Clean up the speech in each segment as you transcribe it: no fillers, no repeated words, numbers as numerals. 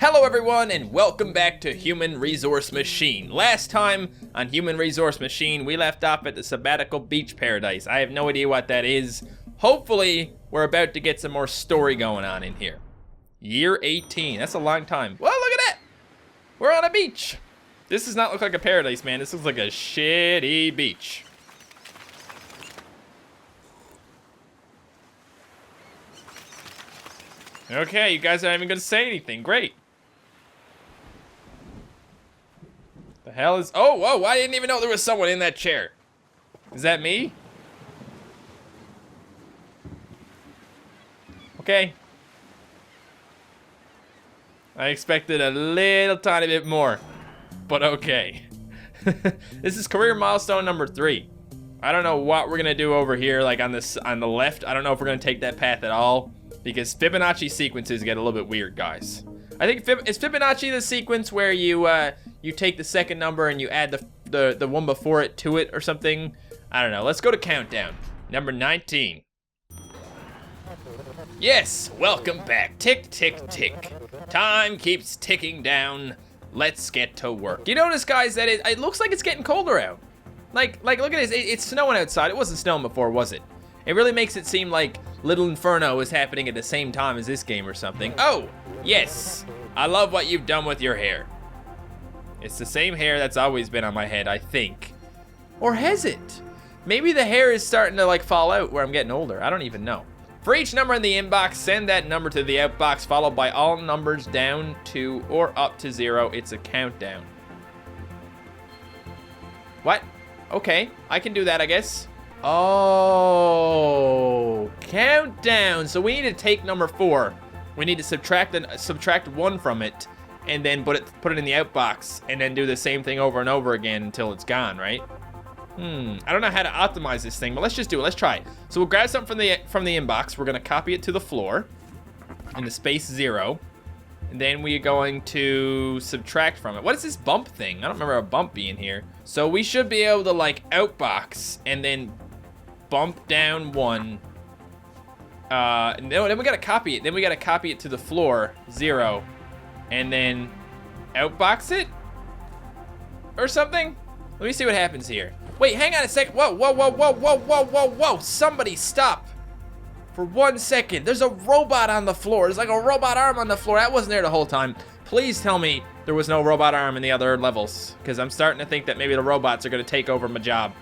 Hello everyone and welcome back to Human Resource Machine. Last time on Human Resource Machine, we left off at the Sabbatical Beach Paradise. I have no idea what that is. Hopefully, we're about to get some more story going on in here. Year 18, that's a long time. Well, look at that! We're on a beach. This does not look like a paradise, man. This looks like a shitty beach. Okay, you guys aren't even gonna say anything. Great. The hell is... Oh, whoa, I didn't even know there was someone in that chair. Is that me? Okay. I expected a little tiny bit more, but okay. This is career milestone number 3. I don't know what we're gonna do over here, like on the left. I don't know if we're gonna take that path at all, because Fibonacci sequences get a little bit weird, guys. I think is Fibonacci the sequence where you take the second number and you add the one before it to it or something? I don't know. Let's go to countdown. Number 19. Yes, welcome back. Tick, tick, tick. Time keeps ticking down. Let's get to work. You notice, guys, that it looks like it's getting colder out. Like look at this. It's snowing outside. It wasn't snowing before, was it? It really makes it seem like Little Inferno is happening at the same time as this game or something. Oh, yes. I love what you've done with your hair. It's the same hair that's always been on my head, I think. Or has it? Maybe the hair is starting to like fall out where I'm getting older. I don't even know. For each number in the inbox, send that number to the outbox, followed by all numbers down to or up to 0. It's a countdown. What? Okay, I can do that, I guess. Oh, countdown. So we need to take number 4. We need to subtract 1 from it, and then put it in the outbox, and then do the same thing over and over again until it's gone, right? I don't know how to optimize this thing, but let's just do it. Let's try it. So we'll grab something from the inbox. We're gonna copy it to the floor in the space 0, and then we're going to subtract from it. What is this bump thing? I don't remember a bump being here. So we should be able to like outbox and then bump down 1. No, then we gotta copy it. Then we gotta copy it to the floor 0, and then outbox it or something. Let me see what happens here. Wait, hang on a second. Whoa, whoa, whoa, whoa, whoa, whoa, whoa, whoa. Somebody stop for 1 second. There's a robot on the floor. There's like a robot arm on the floor. That wasn't there the whole time. Please tell me there was no robot arm in the other levels, because I'm starting to think that maybe the robots are gonna take over my job.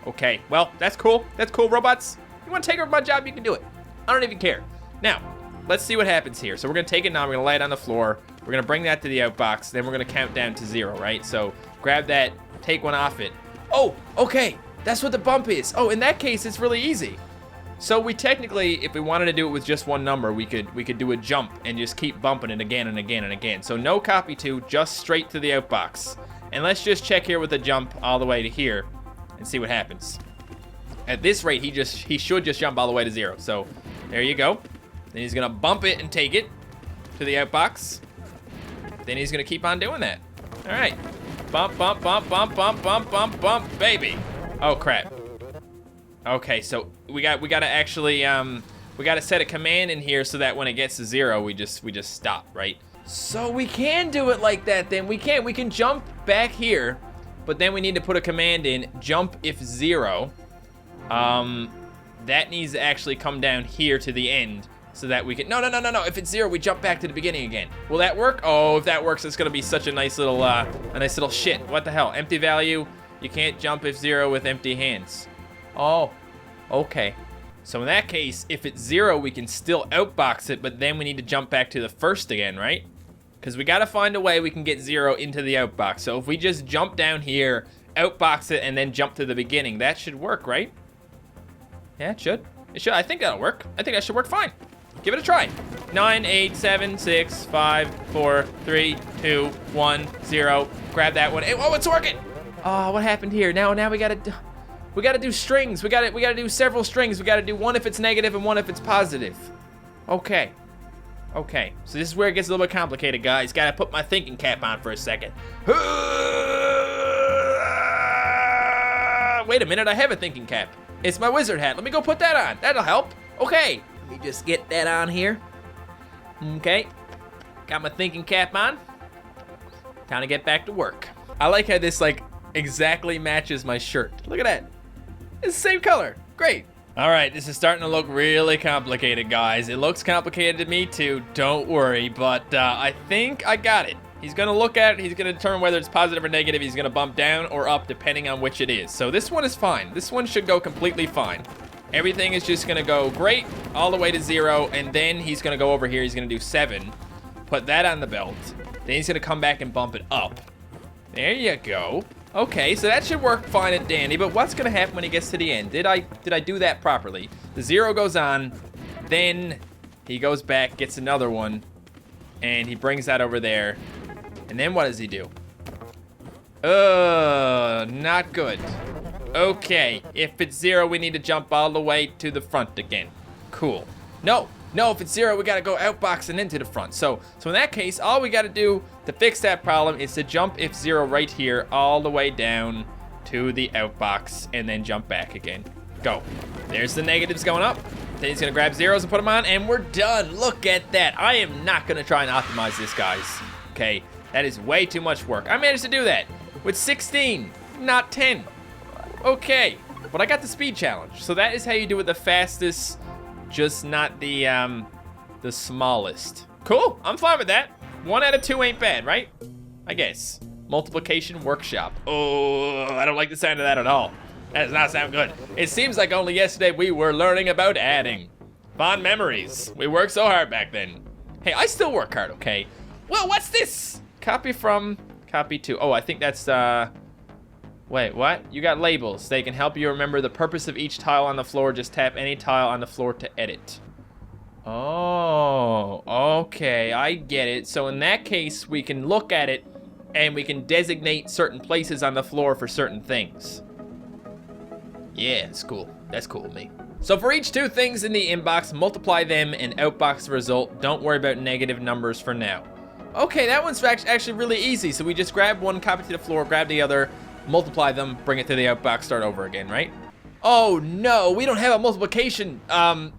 Okay, well, that's cool. That's cool, robots. You wanna take over my job, you can do it. I don't even care. Now, let's see what happens here. So we're gonna take it now, we're gonna lay it on the floor. We're gonna bring that to the outbox, then we're gonna count down to 0, right? So grab that, take 1 off it. Oh, okay, that's what the bump is. Oh, in that case, it's really easy. So we technically, if we wanted to do it with just 1 number, we could do a jump and just keep bumping it again and again and again. So no copy to, just straight to the outbox. And let's just check here with the jump all the way to here and see what happens. At this rate, he should just jump all the way to 0. So there you go. Then he's gonna bump it and take it to the outbox. Then he's gonna keep on doing that. All right. Bump, bump, bump, bump, bump, bump, bump, bump, baby. Oh crap. Okay, so we gotta actually we gotta set a command in here so that when it gets to 0, we just stop, right? So we can do it like that. Then we can jump back here, but then we need to put a command in, jump if 0. That needs to actually come down here to the end so that we can, no. If it's 0, we jump back to the beginning again. Will that work? Oh, if that works, it's gonna be such a nice little shit. What the hell? Empty value. You can't jump if 0 with empty hands. Oh, okay. So in that case, if it's 0, we can still outbox it, but then we need to jump back to the first again, right? Because we gotta find a way we can get 0 into the outbox. So if we just jump down here, outbox it, and then jump to the beginning, that should work, right? Yeah, it should. It should. I think that'll work. I think that should work fine. Give it a try. 9, 8, 7, 6, 5, 4, 3, 2, 1, 0. Grab that one. Oh, it's working. Oh, what happened here? Now we gotta do strings. We gotta do several strings. We gotta do 1 if it's negative and 1 if it's positive. Okay. Okay. So this is where it gets a little bit complicated, guys. Gotta put my thinking cap on for a second. Wait a minute. I have a thinking cap. It's my wizard hat. Let me go put that on. That'll help. Okay. Let me just get that on here. Okay. got my thinking cap on. Time to get back to work. I like how this like exactly matches my shirt. Look at that. It's the same color. Great. All right, this is starting to look really complicated, guys. It looks complicated to me too, don't worry, but I think I got it. He's gonna look at it, he's gonna determine whether it's positive or negative, he's gonna bump down or up depending on which it is. So this one is fine. This one should go completely fine. Everything is just gonna go great, all the way to 0, and then he's gonna go over here, he's gonna do 7, put that on the belt, then he's gonna come back and bump it up. There you go. Okay, so that should work fine and dandy, but what's gonna happen when he gets to the end? Did I do that properly? The 0 goes on, then he goes back, gets another one, and he brings that over there. And then what does he do? Not good. Okay, if it's 0, we need to jump all the way to the front again. Cool. No, if it's 0, we gotta go outbox and into the front. So in that case, all we gotta do to fix that problem is to jump if 0 right here all the way down to the outbox and then jump back again. Go. There's the negatives going up. Then he's gonna grab 0s and put them on, and we're done. Look at that. I am not gonna try and optimize this, guys. Okay, that is way too much work. I managed to do that with 16, not 10. Okay, but I got the speed challenge. So that is how you do it the fastest, just not the smallest. Cool, I'm fine with that. 1 out of 2 ain't bad, right? I guess. Multiplication workshop. Oh, I don't like the sound of that at all. That does not sound good. It seems like only yesterday we were learning about adding. Fond memories. We worked so hard back then. Hey, I still work hard, okay? Well, what's this? Copy from, copy to. Oh, I think that's, wait, what? You got labels. They can help you remember the purpose of each tile on the floor. Just tap any tile on the floor to edit. Oh, okay, I get it. So in that case, we can look at it and we can designate certain places on the floor for certain things. Yeah, it's cool. That's cool with me. So for each 2 things in the inbox, multiply them and outbox the result. Don't worry about negative numbers for now. Okay, that one's actually really easy. So we just grab one, copy to the floor, grab the other, multiply them, bring it to the outbox, start over again, right? Oh no, we don't have a multiplication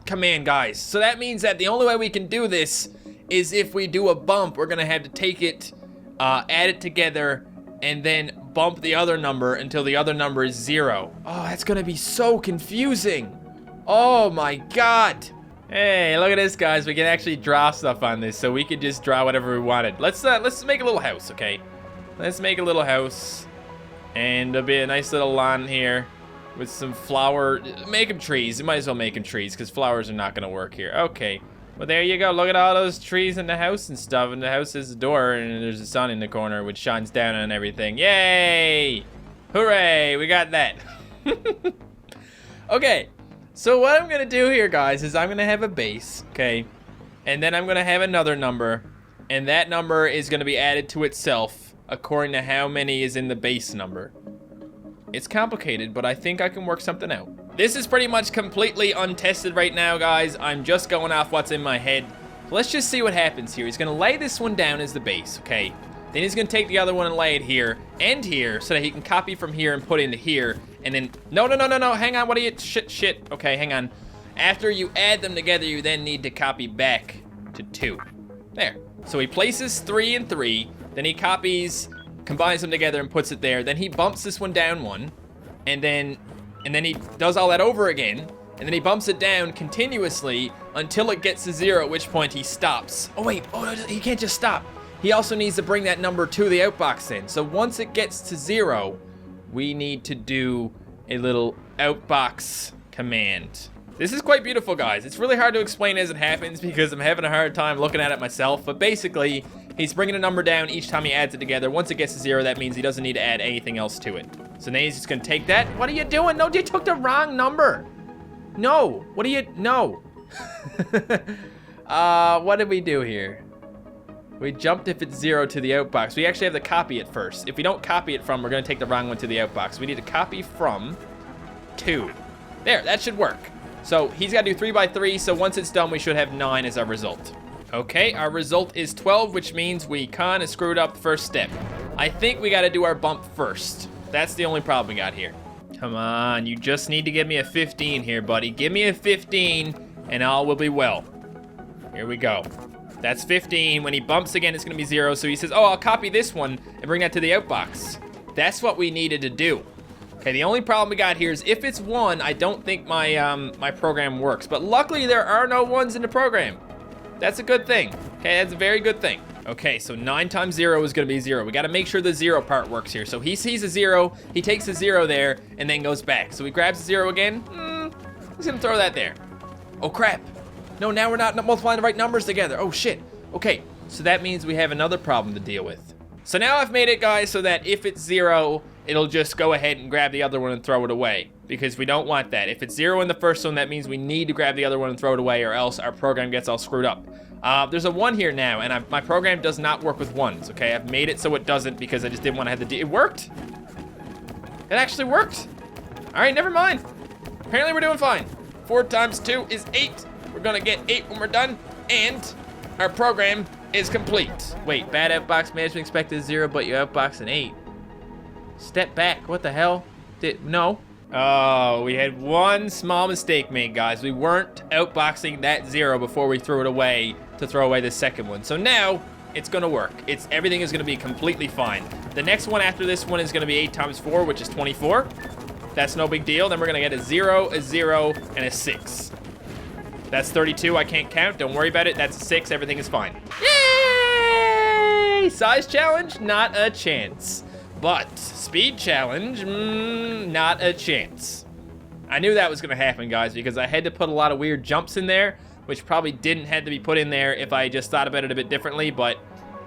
command, guys. So that means that the only way we can do this is if we do a bump. We're gonna have to take it, add it together, and then bump the other number until the other number is 0. Oh, that's gonna be so confusing. Oh my God. Hey, look at this, guys. We can actually draw stuff on this, so we could just draw whatever we wanted. Let's make a little house, okay? Let's make a little house, and there'll be a nice little lawn here with some flower. Make them trees. You might as well make them trees, because flowers are not gonna work here. Okay. Well, there you go. Look at all those trees in the house and stuff. And the house is a door, and there's a sun in the corner, which shines down on everything. Yay! Hooray! We got that. Okay. So what I'm gonna do here, guys, is I'm gonna have a base, okay? And then I'm gonna have another number, and that number is gonna be added to itself according to how many is in the base number. It's complicated, but I think I can work something out. This is pretty much completely untested right now, guys. I'm just going off what's in my head. Let's just see what happens here. He's gonna lay this one down as the base, okay? Then he's gonna take the other one and lay it here and here so that he can copy from here and put into here. And then, no, hang on, what are you, shit, okay, hang on. After you add them together, you then need to copy back to 2. There. So he places 3 and 3, then he copies, combines them together and puts it there. Then he bumps this one down 1, and then he does all that over again, and then he bumps it down continuously until it gets to 0, at which point he stops. Oh wait, he can't just stop. He also needs to bring that number to the outbox then. So once it gets to 0, we need to do a little outbox command. This is quite beautiful, guys. It's really hard to explain as it happens because I'm having a hard time looking at it myself. But basically, he's bringing a number down each time he adds it together. Once it gets to 0, that means he doesn't need to add anything else to it. So now he's just gonna take that. What are you doing? No, you took the wrong number. No, what are you, no. What did we do here? We jumped if it's 0 to the outbox. We actually have to copy it first. If we don't copy it from, we're gonna take the wrong one to the outbox. We need to copy from 2. There, that should work. So he's gotta do 3 by 3, so once it's done, we should have 9 as our result. Okay, our result is 12, which means we kinda screwed up the first step. I think we gotta do our bump first. That's the only problem we got here. Come on, you just need to give me a 15 here, buddy. Give me a 15, and all will be well. Here we go. That's 15. When he bumps again, it's gonna be 0. So he says, oh, I'll copy this one and bring that to the outbox. That's what we needed to do. Okay, the only problem we got here is if it's 1, I don't think my my program works. But luckily, there are no 1s in the program. That's a good thing. Okay, that's a very good thing. Okay, so 9 times 0 is gonna be 0. We gotta make sure the 0 part works here. So he sees a 0, he takes a 0 there, and then goes back. So he grabs the 0 again. He's gonna throw that there. Oh, crap. No, now we're not multiplying the right numbers together. Oh, shit. Okay, so that means we have another problem to deal with. So now I've made it, guys, so that if it's 0, it'll just go ahead and grab the other one and throw it away. Because we don't want that. If it's 0 in the first one, that means we need to grab the other one and throw it away, or else our program gets all screwed up. There's a 1 here now, and my program does not work with 1s, okay? I've made it so it doesn't because I just didn't want to have it worked. It actually worked. All right, never mind. Apparently we're doing fine. 4 times 2 is 8. We're gonna get 8 when we're done, and our program is complete. Wait, bad outbox management expected 0, but you outbox an 8. Step back, what the hell? No. Oh, we had one small mistake made, guys. We weren't outboxing that 0 before we threw it away to throw away the second one. So now, it's gonna work. Everything is gonna be completely fine. The next one after this one is gonna be 8 times 4, which is 24. That's no big deal. Then we're gonna get a 0, a 0, and a 6. That's 32, I can't count, don't worry about it. That's a 6, everything is fine. Yay! Size challenge, not a chance. But speed challenge, not a chance. I knew that was gonna happen, guys, because I had to put a lot of weird jumps in there, which probably didn't have to be put in there if I just thought about it a bit differently, but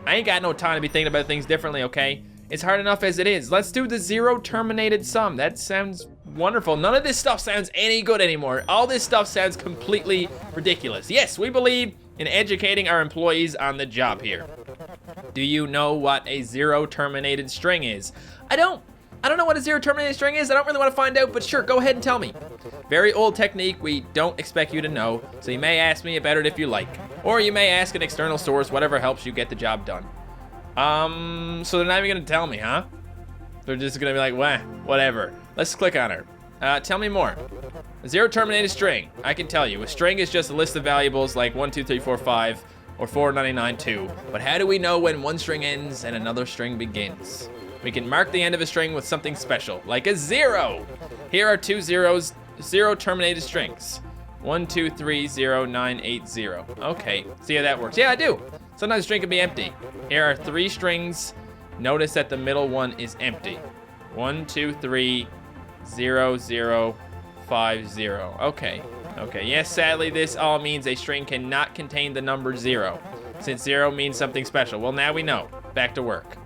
I ain't got no time to be thinking about things differently, okay? It's hard enough as it is. Let's do the 0 terminated sum. That sounds wonderful. None of this stuff sounds any good anymore. All this stuff sounds completely ridiculous. Yes, we believe in educating our employees on the job here. Do you know what a 0 terminated string is? I don't know what a 0 terminated string is. I don't really want to find out, but sure, go ahead and tell me. Very old technique. We don't expect you to know, so you may ask me about it if you like. Or you may ask an external source, whatever helps you get the job done. So they're not even gonna tell me, huh? They're just gonna be like, wah, whatever. Let's click on her. Tell me more. A 0 terminated string. I can tell you. A string is just a list of variables like 1, 2, 3, 4, 5, or 499, 2. But how do we know when one string ends and another string begins? We can mark the end of a string with something special, like a 0. Here are 2 zeros, 0 terminated strings. 1, 2, 3, 0, 9, 8, 0. Okay, see how that works. Yeah, I do. Sometimes a string can be empty. Here are 3 strings. Notice that the middle one is empty. 1, 2, 3, 0, 0, 5, 0. Okay. Yes, sadly, this all means a string cannot contain the number 0, since 0 means something special. Well, now we know. Back to work.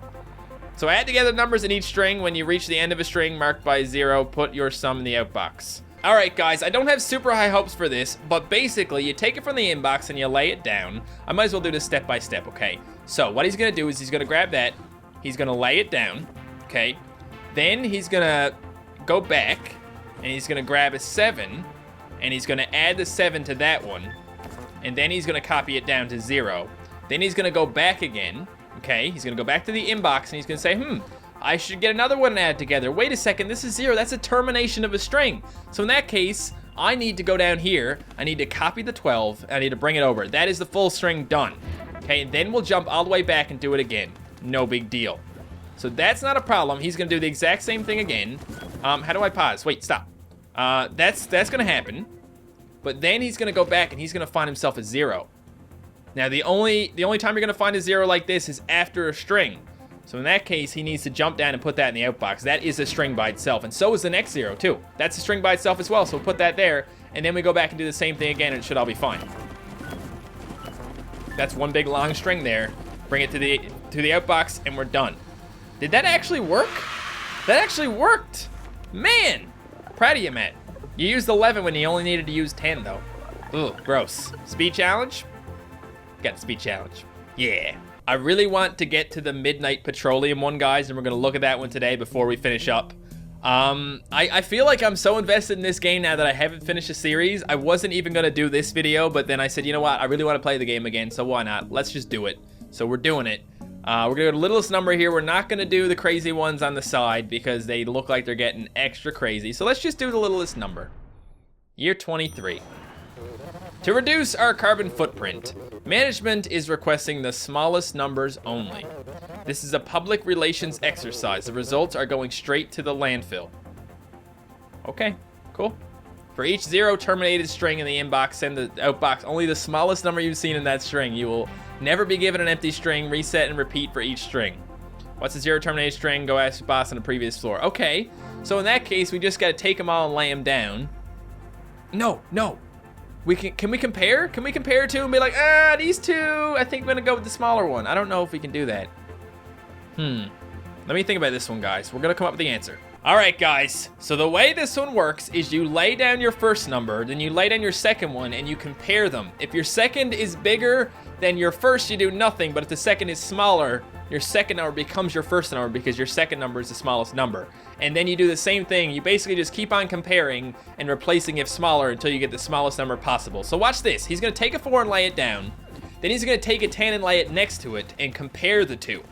So add together numbers in each string. When you reach the end of a string marked by 0, put your sum in the outbox. All right, guys, I don't have super high hopes for this, but basically, you take it from the inbox and you lay it down. I might as well do this step by step, okay? So what he's gonna do is he's gonna grab that, he's gonna lay it down, okay? Then he's gonna go back, and he's gonna grab a 7, and he's gonna add the 7 to that one, and then he's gonna copy it down to 0. Then he's gonna go back again, okay? He's gonna go back to the inbox, and he's gonna say, I should get another one added together. Wait a second, this is 0. That's a termination of a string. So in that case, I need to go down here. I need to copy the 12. I need to bring it over. That is the full string done. Okay, and then we'll jump all the way back and do it again. No big deal. So that's not a problem. He's gonna do the exact same thing again. How do I pause? Wait, stop. That's gonna happen. But then he's gonna go back and he's gonna find himself a 0. Now the only time you're gonna find a 0 like this is after a string. So in that case, he needs to jump down and put that in the outbox. That is a string by itself, and so is the next 0 too. That's a string by itself as well, so we'll put that there, and then we go back and do the same thing again, and it should all be fine. That's one big long string there. Bring it to the outbox, and we're done. Did that actually work? That actually worked! Man! Proud of you, Matt. You used 11 when you only needed to use 10, though. Ugh, gross. Speed challenge? Got a speed challenge. Yeah. I really want to get to the midnight petroleum one, guys, and we're going to look at that one today before we finish up. I feel like I'm so invested in this game now that I haven't finished the series. I wasn't even going to do this video, but then I said, you know what? I really want to play the game again, so why not? Let's just do it. So we're doing it. We're going to go to littlest number here. We're not going to do the crazy ones on the side because they look like they're getting extra crazy. So let's just do the littlest number. Year 23. To reduce our carbon footprint, Management is requesting the smallest numbers only. This is a public relations exercise. The results are going straight to the landfill. Okay, cool. For each 0 terminated string in the inbox, send the outbox only the smallest number you've seen in that string. You will never be given an empty string. Reset and repeat for each string. What's a 0 terminated string? Go ask the boss on the previous floor. Okay, so in that case, we just got to take them all and lay them down. No. Can we compare? Can we compare two and be like, these two, I think I'm going to go with the smaller one. I don't know if we can do that. Let me think about this one, guys. We're going to come up with the answer. All right, guys. So the way this one works is you lay down your first number, then you lay down your second one, and you compare them. If your second is bigger than your first, you do nothing. But if the second is smaller, your second number becomes your first number because your second number is the smallest number. And then you do the same thing. You basically just keep on comparing and replacing if smaller until you get the smallest number possible. So watch this. He's going to take a 4 and lay it down. Then he's going to take a 10 and lay it next to it and compare the two.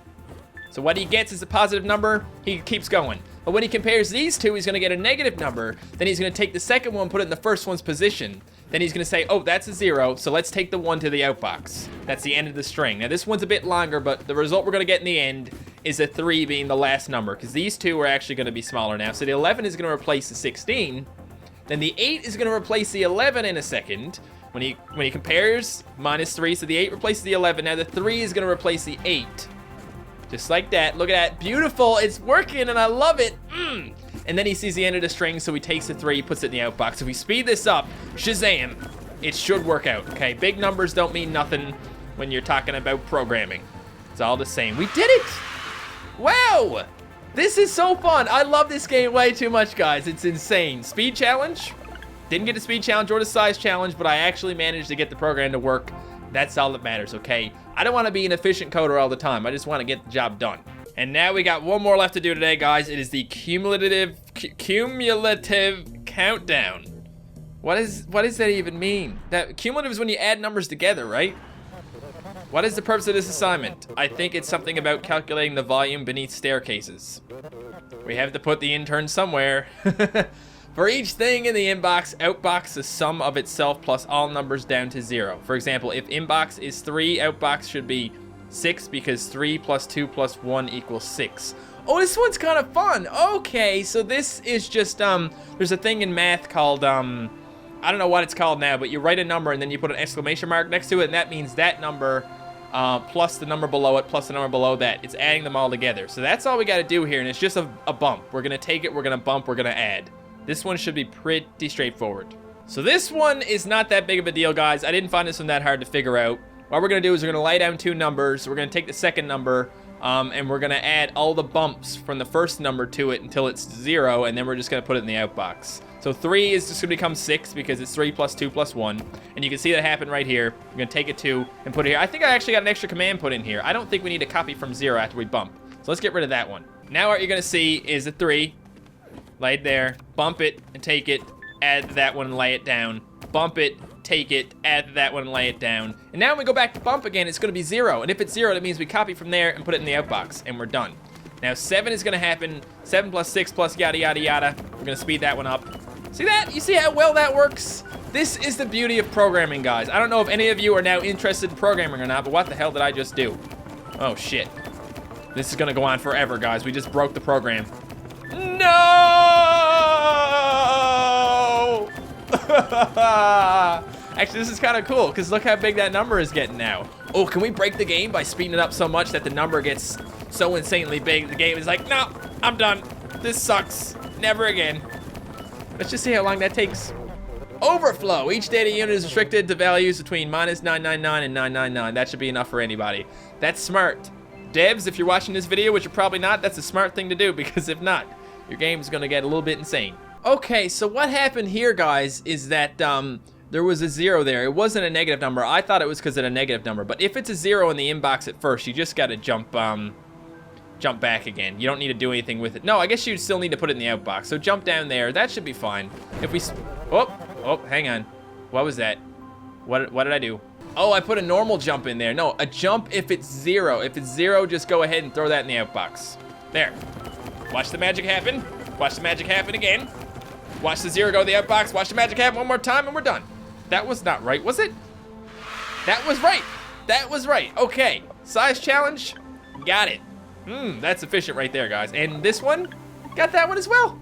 So what he gets is a positive number. He keeps going. But when he compares these two, he's going to get a negative number. Then he's going to take the second one, put it in the first one's position. Then he's going to say, oh, that's a 0, so let's take the 1 to the outbox. That's the end of the string. Now, this one's a bit longer, but the result we're going to get in the end is a 3 being the last number, because these two are actually going to be smaller now. So the 11 is going to replace the 16. Then the 8 is going to replace the 11 in a second. When he compares, -3, so the 8 replaces the 11. Now the 3 is going to replace the 8. Just like that. Look at that. Beautiful. It's working, and I love it. And then he sees the end of the string, so he takes the 3, puts it in the outbox. If we speed this up, Shazam, it should work out, okay? Big numbers don't mean nothing when you're talking about programming. It's all the same. We did it! Wow! This is so fun. I love this game way too much, guys. It's insane. Speed challenge. Didn't get the speed challenge or the size challenge, but I actually managed to get the program to work. That's all that matters, okay? I don't want to be an efficient coder all the time. I just want to get the job done. And now we got one more left to do today, guys. It is the cumulative countdown. What does that even mean? That cumulative is when you add numbers together, right? What is the purpose of this assignment? I think it's something about calculating the volume beneath staircases. We have to put the intern somewhere. For each thing in the inbox, outbox the sum of itself plus all numbers down to 0. For example, if inbox is 3, outbox should be 6 because 3 plus 2 plus 1 equals 6. Oh, this one's kind of fun. Okay, so this is just, there's a thing in math called, I don't know what it's called now, but you write a number and then you put an exclamation mark next to it, and that means that number plus the number below it plus the number below that. It's adding them all together. So that's all we got to do here, and it's just a bump. We're going to take it, we're going to bump, we're going to add. This one should be pretty straightforward. So this one is not that big of a deal, guys. I didn't find this one that hard to figure out. What we're going to do is we're going to lay down 2 numbers. We're going to take the second number, and we're going to add all the bumps from the first number to it until it's 0, and then we're just going to put it in the outbox. So 3 is just going to become 6 because it's 3 plus 2 plus 1. And you can see that happen right here. We're going to take a 2 and put it here. I think I actually got an extra command put in here. I don't think we need to copy from 0 after we bump. So let's get rid of that one. Now what you're going to see is a 3. Lay it there, bump it, and take it, add that one and lay it down. Bump it, take it, add that one and lay it down. And now when we go back to bump again, it's going to be 0. And if it's 0, that means we copy from there and put it in the outbox, and we're done. Now 7 is going to happen. 7 plus 6 plus yada yada yada. We're going to speed that one up. See that? You see how well that works? This is the beauty of programming, guys. I don't know if any of you are now interested in programming or not, but what the hell did I just do? Oh, shit. This is going to go on forever, guys. We just broke the program. No! Actually, this is kind of cool, because look how big that number is getting now. Oh, can we break the game by speeding it up so much that the number gets so insanely big, the game is like, no, I'm done. This sucks. Never again. Let's just see how long that takes. Overflow. Each data unit is restricted to values between -999 and 999. That should be enough for anybody. That's smart. Devs, if you're watching this video, which you're probably not, that's a smart thing to do, because if not, your game's gonna get a little bit insane. Okay, so what happened here, guys, is that there was a 0 there. It wasn't a negative number. I thought it was because of a negative number, but if it's a 0 in the inbox at first, you just gotta jump back again. You don't need to do anything with it. No, I guess you'd still need to put it in the outbox. So jump down there. That should be fine. If we, oh, hang on. What was that? What did I do? Oh, I put a normal jump in there. No, a jump if it's 0. If it's 0, just go ahead and throw that in the outbox. There. Watch the magic happen. Watch the magic happen again. Watch the 0 go to the outbox. Watch the magic happen one more time, and we're done. That was not right, was it? That was right. That was right. Okay. Size challenge. Got it. That's efficient right there, guys. And this one, got that one as well.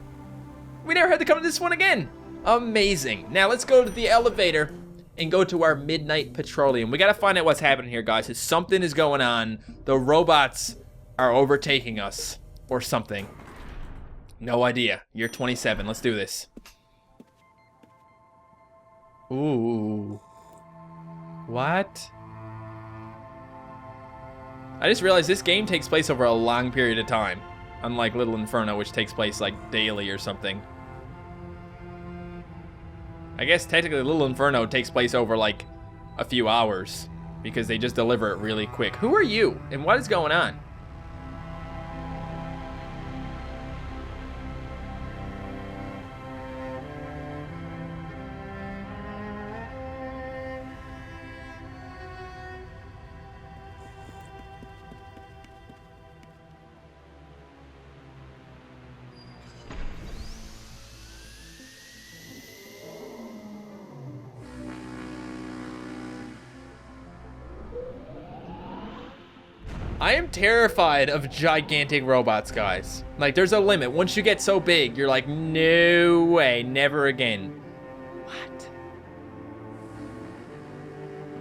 We never had to come to this one again. Amazing. Now let's go to the elevator and go to our midnight petroleum. We gotta find out what's happening here, guys. Something is going on. The robots are overtaking us or something. No idea. Year 27. Let's do this. Ooh. What? I just realized this game takes place over a long period of time. Unlike Little Inferno, which takes place like daily or something. I guess technically Little Inferno takes place over like a few hours because they just deliver it really quick. Who are you and what is going on? I am terrified of gigantic robots, guys. Like, there's a limit. Once you get so big, you're like, no way, never again. What?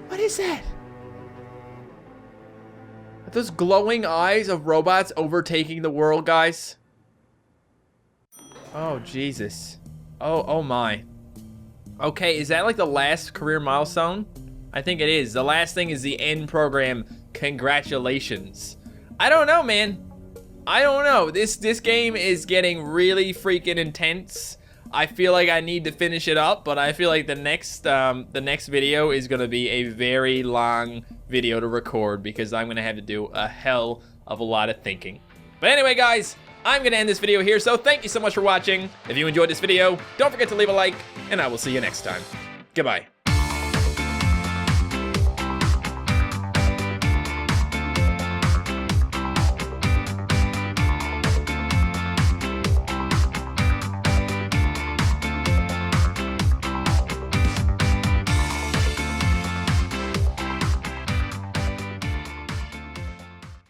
What is that? Are those glowing eyes of robots overtaking the world, guys? Oh, Jesus. Oh my. Okay, is that like the last career milestone? I think it is. The last thing is the end program. Congratulations. I don't know, man. I don't know. This game is getting really freaking intense. I feel like I need to finish it up, but I feel like the next video is gonna be a very long video to record because I'm gonna have to do a hell of a lot of thinking. But anyway, guys, I'm gonna end this video here, so thank you so much for watching. If you enjoyed this video, don't forget to leave a like, and I will see you next time. Goodbye.